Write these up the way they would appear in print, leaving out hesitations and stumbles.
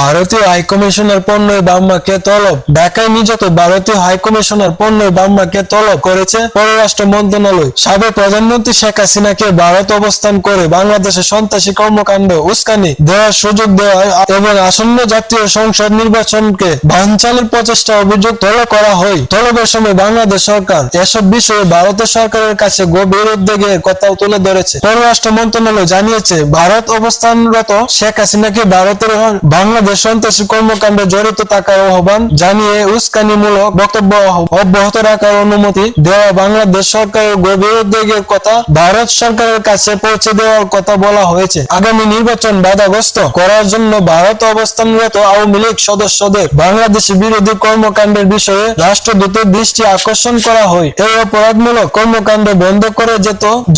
ভারতীয় হাইকমিশনার পণ্যের বার্মাকে তলব। ঢাকায় নিযুক্ত ভারতীয় হাইকমিশনার পণ্যের বার্মাকে তলব করেছে পররাষ্ট্র মন্ত্রণালয়। সাবেক প্রধানমন্ত্রী শেখ হাসিনাকে ভারত অবস্থান করে বাংলাদেশে সন্ত্রাসী কর্মকাণ্ড উস্কানি দেওয়ার সুযোগ দেওয়া এবং আসন্ন জাতীয় সংসদ নির্বাচনকে বানচালের প্রচেষ্টা অভিযোগ তলব করা হয়। তলবের সময় বাংলাদেশ সরকার এসব বিষয়ে ভারতের সরকারের কাছে গভীর উদ্বেগের কথাও তুলে ধরেছে। পররাষ্ট্র মন্ত্রণালয় জানিয়েছে, ভারত অবস্থানরত শেখ হাসিনাকে ভারতের বাংলাদেশ সন্ত্রাসী কর্মকাণ্ডে জড়িত থাকার আহ্বান জানিয়ে উস্কানিমূলক বক্তব্য অব্যাহত রাখার অনুমতি দেওয়া বাংলাদেশ সরকারের গভীর উদ্বেগের কথা ভারত সরকারের কাছে পৌঁছে দেওয়ার কথা বলা হয়েছে। আগামী নির্বাচন বাধাগ্রস্ত করার জন্য ভারত অবস্থানরত আওয়ামী লীগ সদস্যদের বাংলাদেশি বিরোধী কর্মকাণ্ডের বিষয়ে রাষ্ট্রদূতের দৃষ্টি আকর্ষণ করা হয়। এই অপরাধমূলক কর্মকাণ্ড বন্ধ করে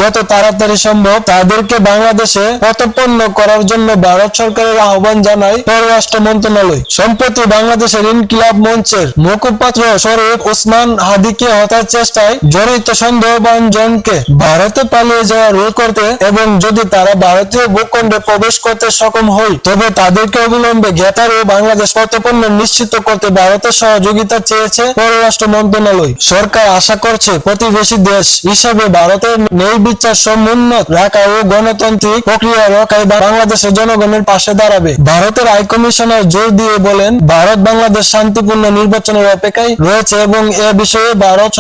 যত তাড়াতাড়ি সম্ভব তাদেরকে বাংলাদেশে প্রত্যর্পণ করার জন্য ভারত সরকারের আহ্বান জানায় পররাষ্ট্র মন্ত্রণালয়। সম্প্রতি বাংলাদেশের ইনকিলাব মঞ্চের মুখপাত্র শরীফ ওসমান হাদিকে হত্যার চেষ্টায় জড়িত সন্দেহভাজন জনকে ভারতে পালিয়ে যাওয়া রোধ করতে এবং যদি তারা ভারতীয় ভূখণ্ডে প্রবেশ করতে সক্ষম হয় তবে তাদেরকে অবিলম্বে গ্রেপ্তার ও বাংলাদেশ প্রত্যর্পণ নিশ্চিত করতে ভারতের সহযোগিতা চেয়েছে পররাষ্ট্র মন্ত্রণালয়। সরকার আশা করছে প্রতিবেশী দেশ হিসাবে ভারতের ন্যায় বিচার সমুন্নত রাখা ও গণতান্ত্রিক প্রক্রিয়া রক্ষায় বাংলাদেশের জনগণের পাশে দাঁড়াবে। ভারতের হাইকমিশনার জোর দিয়ে বলেন, ভারত বাংলাদেশ শান্তিপূর্ণ নির্বাচনের অপেক্ষায় রয়েছে এবং এ বিষয়ে ভারত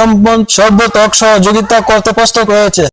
সর্বতক সহযোগিতা করতে প্রস্তুত রয়েছে।